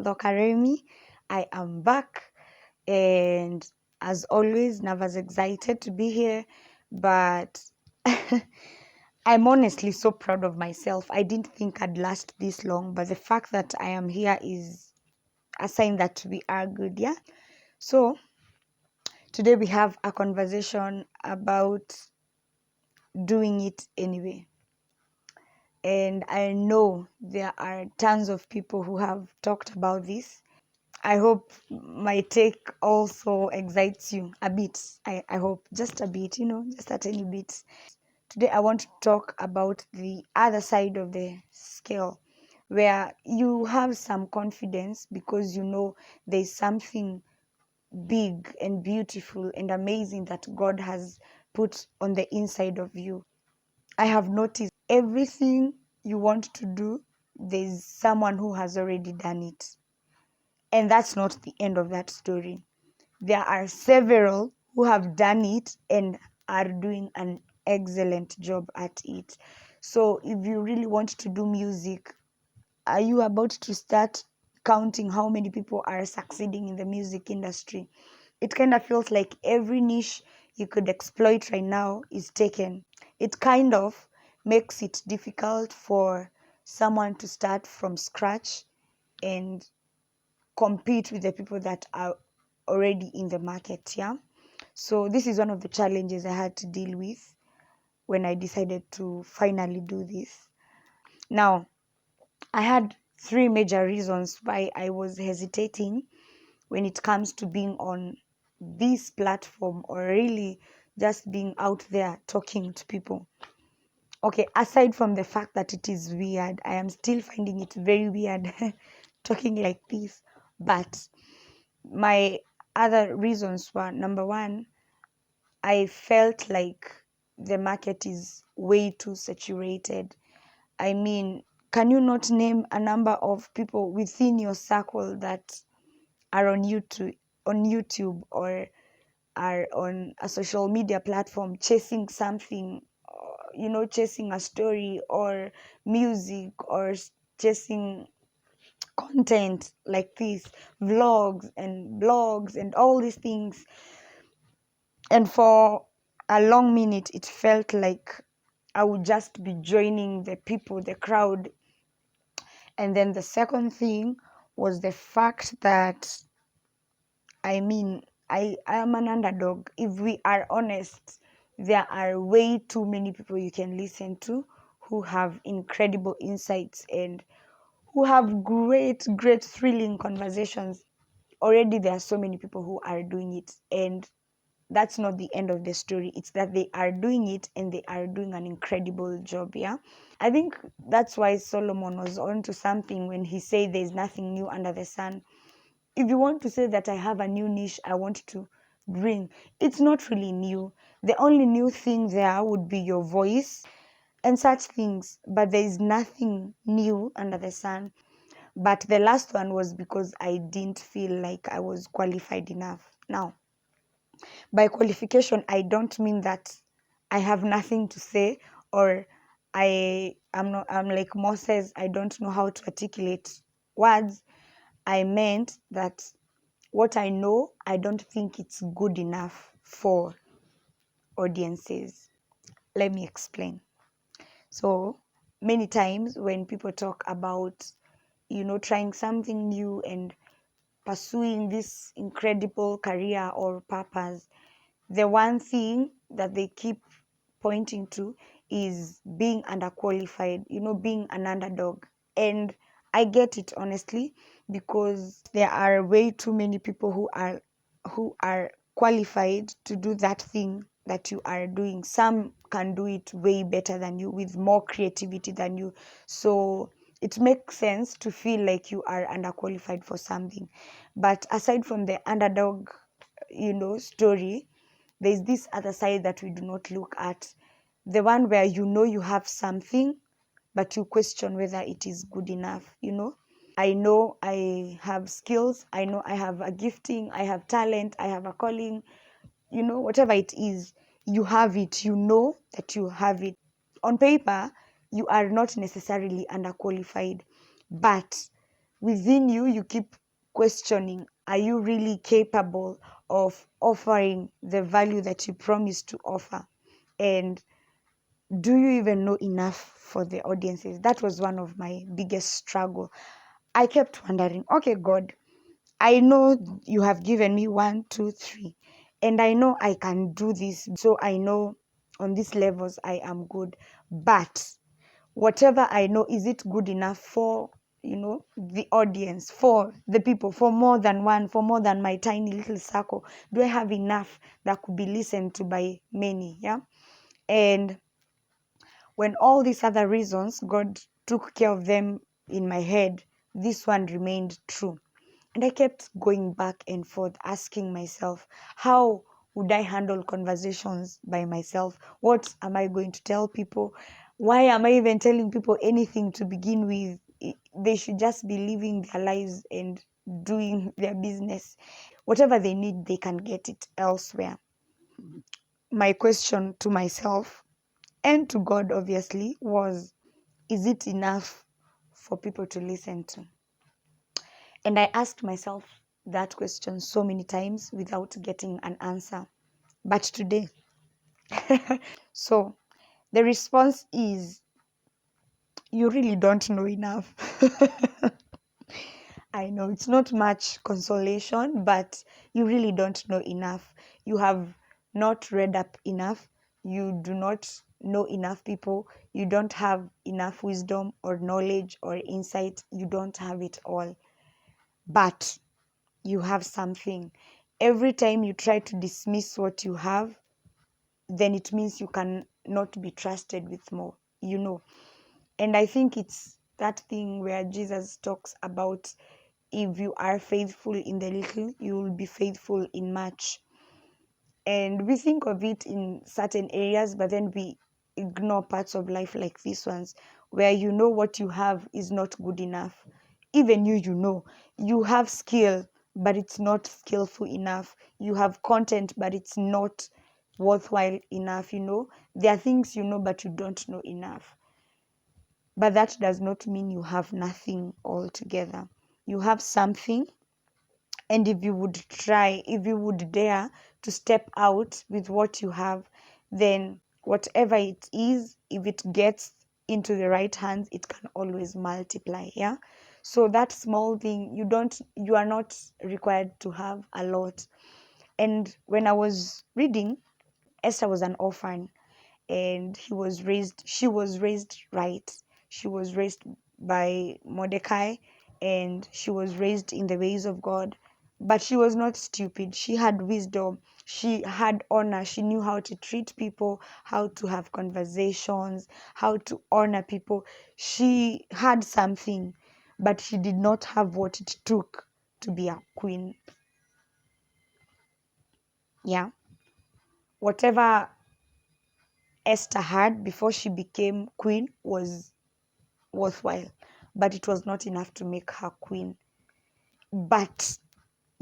Lokaremi. I am back, and as always, Nava's excited to be here, but I'm honestly so proud of myself. I didn't think I'd last this long, but the fact that I am here is a sign that we are good, yeah? So, today we have a conversation about doing it anyway. And I know there are tons of people who have talked about this. I hope my take also excites you a bit. I hope just a bit, just a tiny bit. Today I want to talk about the other side of the scale where you have some confidence because you know there's something big and beautiful and amazing that God has put on the inside of you. I have noticed everything you want to do, there's someone who has already done it. And that's not the end of that story. There are several who have done it and are doing an excellent job at it. So if you really want to do music, are you about to start counting how many people are succeeding in the music industry? It kind of feels like every niche you could exploit right now is taken. It kind of makes it difficult for someone to start from scratch and compete with the people that are already in the market. Yeah. So this is one of the challenges I had to deal with when I decided to finally do this. Now, I had three major reasons why I was hesitating when it comes to being on this platform or really just being out there talking to people. Okay, aside from the fact that it is weird, I am still finding it very weird talking like this. But my other reasons were, number one, I felt like the market is way too saturated. I mean, can you not name a number of people within your circle that are on YouTube or are on a social media platform chasing something, chasing a story or music or chasing content like this, vlogs and blogs and all these things. And for a long minute, it felt like I would just be joining the people, the crowd. And then the second thing was the fact that, I am an underdog. If we are honest, there are way too many people you can listen to who have incredible insights and who have great, great, thrilling conversations. Already, there are so many people who are doing it. And that's not the end of the story. It's that they are doing it and they are doing an incredible job. Yeah. I think that's why Solomon was onto something when he said there's nothing new under the sun. If you want to say that I have a new niche I want to bring, it's not really new. The only new thing there would be your voice and such things, but there is nothing new under the sun. But the last one was because I didn't feel like I was qualified enough. Now, by qualification, I don't mean that I have nothing to say or I'm like Moses, I don't know how to articulate words. I meant that what I know, I don't think it's good enough for audiences. Let me explain. So, many times when people talk about, trying something new and pursuing this incredible career or purpose, the one thing that they keep pointing to is being underqualified, being an underdog. And I get it, honestly, because there are way too many people who are qualified to do that thing that you are doing. Some can do it way better than you with more creativity than you. So it makes sense to feel like you are underqualified for something. But aside from the underdog, story, there's this other side that we do not look at. The one where you have something, but you question whether it is good enough. I know I have skills, I know I have a gifting, I have talent, I have a calling, whatever it is, you have it, you know that you have it. On paper, you are not necessarily underqualified, but within you, you keep questioning, are you really capable of offering the value that you promised to offer? And do you even know enough for the audiences? That was one of my biggest struggle. I kept wondering, okay, God, I know you have given me 1, 2, 3, and I know I can do this. So I know on these levels I am good. But whatever I know, is it good enough for, the audience, for the people, for more than one, for more than my tiny little circle? Do I have enough that could be listened to by many? Yeah. And when all these other reasons, God took care of them in my head, this one remained true. And I kept going back and forth, asking myself, how would I handle conversations by myself? What am I going to tell people? Why am I even telling people anything to begin with? They should just be living their lives and doing their business. Whatever they need, they can get it elsewhere. My question to myself and to God, obviously, was, is it enough for people to listen to? And I asked myself that question so many times without getting an answer. But today, so the response is, you really don't know enough. I know it's not much consolation, but you really don't know enough. You have not read up enough. You do not know enough people. You don't have enough wisdom or knowledge or insight. You don't have it all. But you have something. Every time you try to dismiss what you have, then it means you can not be trusted with more, And I think it's that thing where Jesus talks about, if you are faithful in the little, you will be faithful in much. And we think of it in certain areas, but then we ignore parts of life like these ones, where what you have is not good enough. Even you have skill, but it's not skillful enough. You have content, but it's not worthwhile enough. There are things but you don't know enough. But that does not mean you have nothing altogether. You have something, and if you would dare to step out with what you have, then whatever it is, if it gets into the right hands, it can always multiply. Yeah. So that small thing, you are not required to have a lot. And when I was reading, Esther was an orphan, and she was raised right. She was raised by Mordecai, and she was raised in the ways of God. But she was not stupid. She had wisdom. She had honor. She knew how to treat people, how to have conversations, how to honor people. She had something, but she did not have what it took to be a queen. Yeah. Whatever Esther had before she became queen was worthwhile, but it was not enough to make her queen. But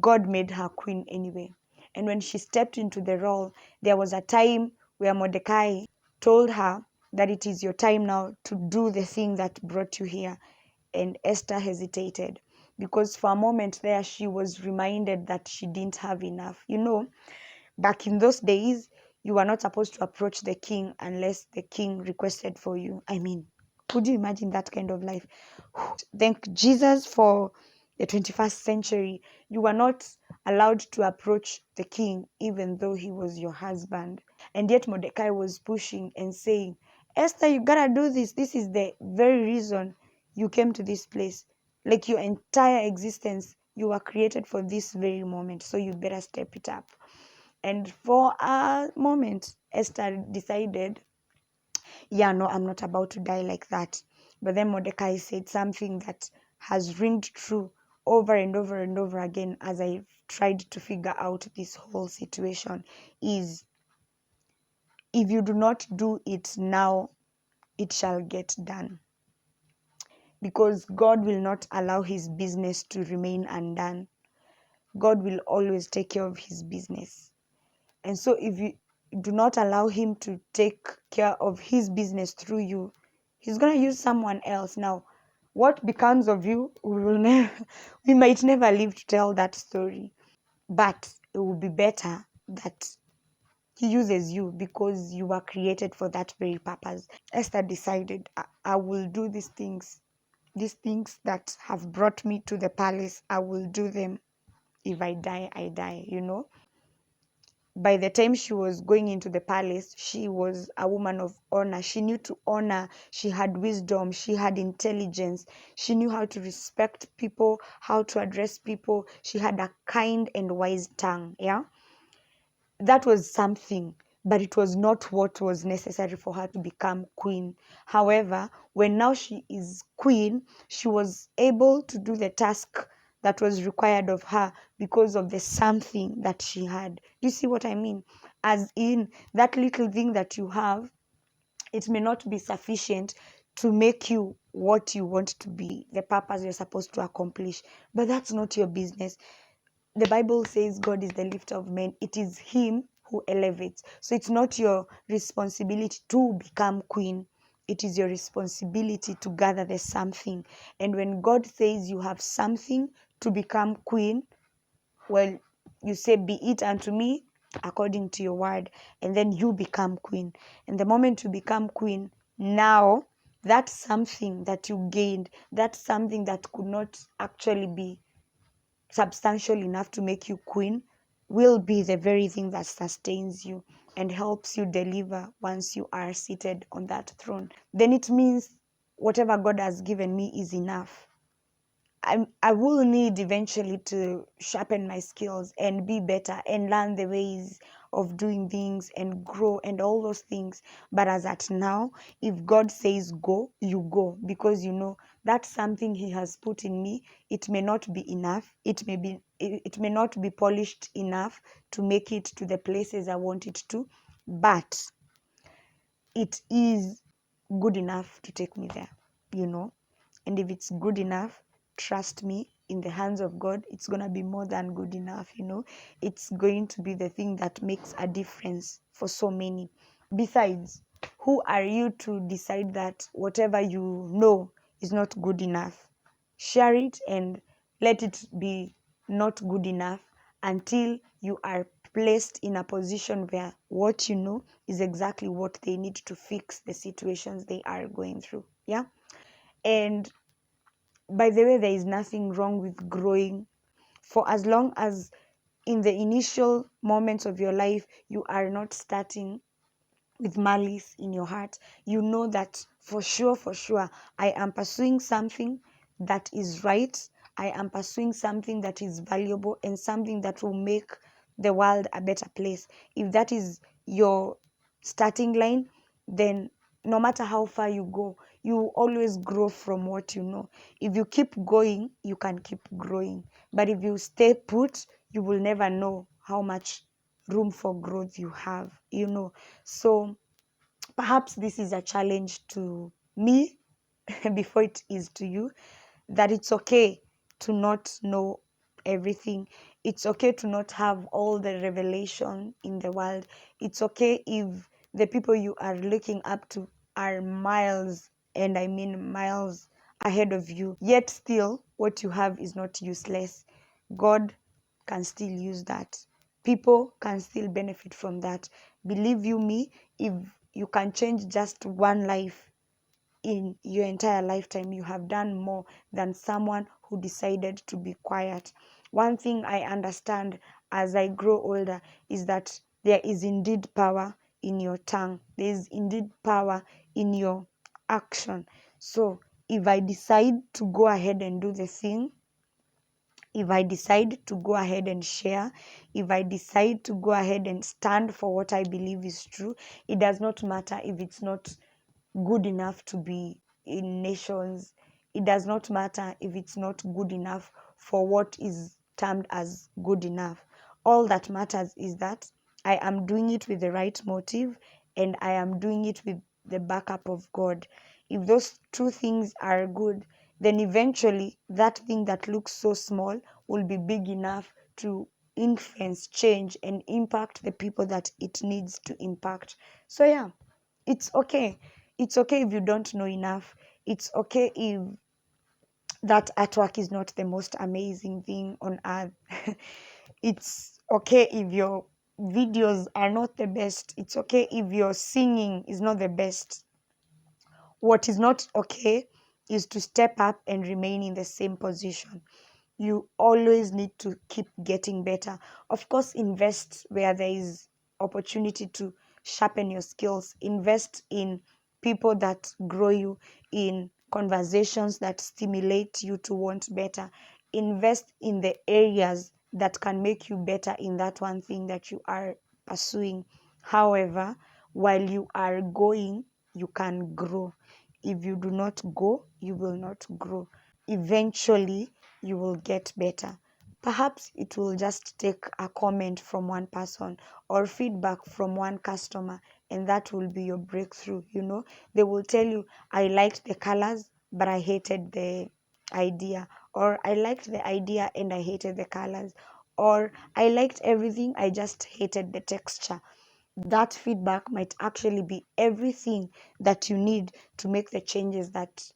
God made her queen anyway. And when she stepped into the role, there was a time where Mordecai told her that it is your time now to do the thing that brought you here. And Esther hesitated, because for a moment there she was reminded that she didn't have enough. Back in those days, you were not supposed to approach the king unless the king requested for you. I mean, could you imagine that kind of life? Thank Jesus for the 21st century. You were not allowed to approach the king even though he was your husband. And yet Mordecai was pushing and saying, Esther, you gotta do this. This is the very reason you came to this place. Like your entire existence, you were created for this very moment. So you better step it up. And for a moment, Esther decided, yeah, no, I'm not about to die like that. But then Mordecai said something that has ringed true over and over and over again as I tried to figure out this whole situation is, if you do not do it now, it shall get done. Because God will not allow his business to remain undone. God will always take care of his business. And so if you do not allow him to take care of his business through you, he's going to use someone else. Now, What becomes of you, we might never live to tell that story. But it will be better that he uses you because you were created for that very purpose. Esther decided, I will do these things that have brought me to the palace. I will do them. If I die, I die, By the time she was going into the palace, she was a woman of honor. She knew to honor. She had wisdom. She had intelligence. She knew how to respect people, how to address people. She had a kind and wise tongue. Yeah. That was something, but it was not what was necessary for her to become queen. However, when now she is queen, she was able to do the task that was required of her because of the something that she had. Do you see what I mean? As in, that little thing that you have, it may not be sufficient to make you what you want to be, the purpose you're supposed to accomplish. But that's not your business. The Bible says God is the lifter of men. It is Him who elevates. So it's not your responsibility to become queen. It is your responsibility to gather the something. And when God says you have something to become queen, well, you say, be it unto me according to your word. And then you become queen. And the moment you become queen, now that's something that you gained, that's something that could not actually be substantial enough to make you queen, will be the very thing that sustains you and helps you deliver once you are seated on that throne. Then it means whatever God has given me is enough. I will need eventually to sharpen my skills and be better and learn the ways of doing things and grow and all those things. But as at now, if God says go, you go, because that's something He has put in me. It may not be enough. It may not be polished enough to make it to the places I want it to, but it is good enough to take me there. And if it's good enough, trust me, in the hands of God, it's going to be more than good enough. It's going to be the thing that makes a difference for so many. Besides, who are you to decide that whatever you know is not good enough? Share it and let it be not good enough until you are placed in a position where what you know is exactly what they need to fix the situations they are going through. Yeah. And by the way, there is nothing wrong with growing, for as long as in the initial moments of your life you are not starting with malice in your heart. You know that for sure, I am pursuing something that is right. I am pursuing something that is valuable and something that will make the world a better place. If that is your starting line, then no matter how far you go, you always grow from what you know. If you keep going, you can keep growing. But if you stay put, you will never know how much room for growth you have. So perhaps this is a challenge to me before it is to you, that it's okay to not know everything. It's okay to not have all the revelation in the world. It's okay if the people you are looking up to are miles, and I mean miles, ahead of you. Yet still, what you have is not useless. God can still use that. People can still benefit from that. Believe you me, if you can change just one life in your entire lifetime, you have done more than someone who decided to be quiet. One thing I understand as I grow older is that there is indeed power in your tongue. There is indeed power in your action. So if I decide to go ahead and do the thing, if I decide to go ahead and share, if I decide to go ahead and stand for what I believe is true, it does not matter if it's not good enough to be in nations. It does not matter if it's not good enough for what is termed as good enough. All that matters is that I am doing it with the right motive and I am doing it with the backup of God. If those two things are good, then eventually that thing that looks so small will be big enough to influence, change, and impact the people that it needs to impact. So, it's okay. It's okay if you don't know enough. It's okay if that artwork is not the most amazing thing on earth. It's okay if your videos are not the best. It's okay if your singing is not the best. What is not okay is to step up and remain in the same position. You always need to keep getting better. Of course, invest where there is opportunity to sharpen your skills. Invest in people that grow you, in conversations that stimulate you to want better. Invest in the areas that can make you better in that one thing that you are pursuing. However, while you are going, you can grow. If you do not go, you will not grow. Eventually, you will get better. Perhaps it will just take a comment from one person or feedback from one customer, and that will be your breakthrough. They will tell you, I liked the colors, but I hated the idea, or I liked the idea and I hated the colors, or I liked everything, I just hated the texture. That feedback might actually be everything that you need to make the changes that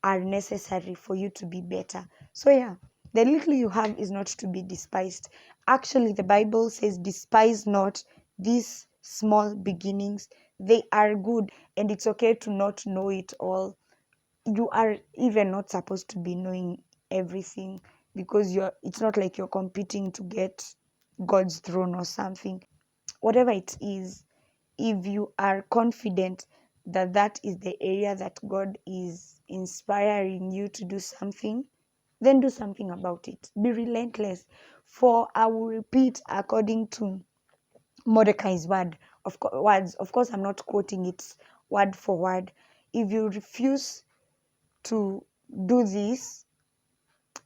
are necessary for you to be better. So, yeah, the little you have is not to be despised. Actually, the Bible says, despise not these small beginnings. They are good, and it's okay to not know it all. You are even not supposed to be knowing everything, because it's not like you're competing to get God's throne or something. Whatever it is, if you are confident that that is the area that God is inspiring you to do something, then do something about it. Be relentless. For I will repeat according to Mordecai's words. Of course, I'm not quoting it word for word. If you refuse to do this,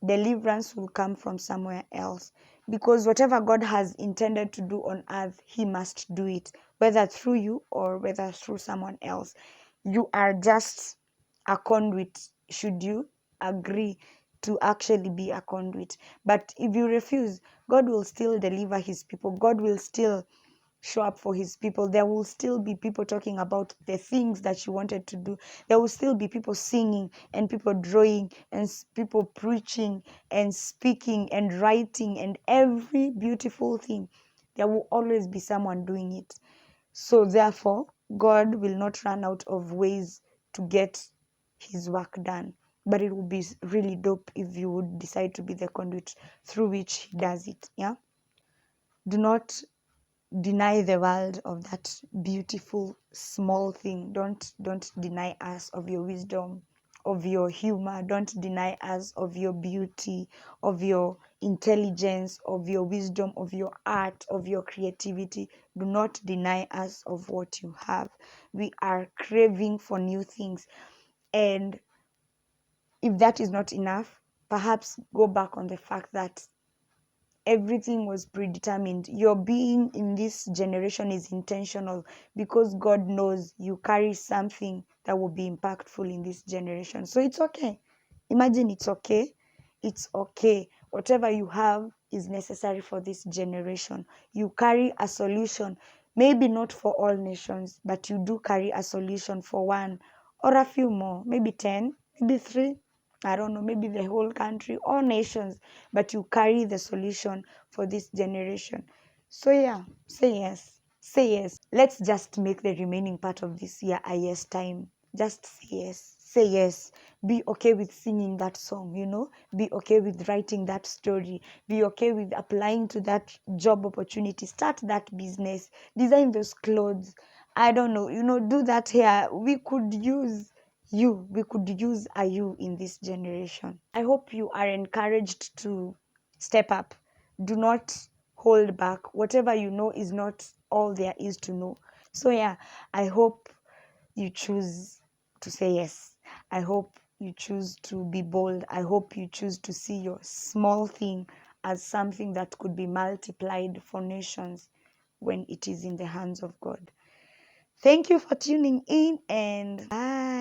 deliverance will come from somewhere else, because whatever God has intended to do on earth, he must do it, whether through you or whether through someone else. You are just a conduit, should you agree to actually be a conduit. But if you refuse, God will still deliver his people. God will still show up for his people. There will still be people talking about the things that you wanted to do. There will still be people singing and people drawing and people preaching and speaking and writing and every beautiful thing. There will always be someone doing it. So therefore, God will not run out of ways to get his work done. But it would be really dope if you would decide to be the conduit through which he does it. Yeah. Do not deny the world of that beautiful small thing. Don't deny us of your wisdom, of your humor. Don't deny us of your beauty, of your intelligence, of your wisdom, of your art, of your creativity. Do not deny us of what you have. We are craving for new things. And if that is not enough, perhaps go back on the fact that everything was predetermined. Your being in this generation is intentional, because God knows you carry something that will be impactful in this generation. So it's okay. Imagine it's okay. It's okay. Whatever you have is necessary for this generation. You carry a solution, maybe not for all nations, but you do carry a solution for one or a few more, maybe 10, maybe 3. I don't know, maybe the whole country or nations, but you carry the solution for this generation. So, yeah, say yes. Say yes. Let's just make the remaining part of this year a yes time. Just say yes. Say yes. Be okay with singing that song, Be okay with writing that story. Be okay with applying to that job opportunity. Start that business. Design those clothes. I don't know, do that here. We could use a you in this generation. I hope you are encouraged to step up. Do not hold back. Whatever you know is not all there is to know. So, yeah, I hope you choose to say yes. I hope you choose to be bold. I hope you choose to see your small thing as something that could be multiplied for nations when it is in the hands of God. Thank you for tuning in, and bye.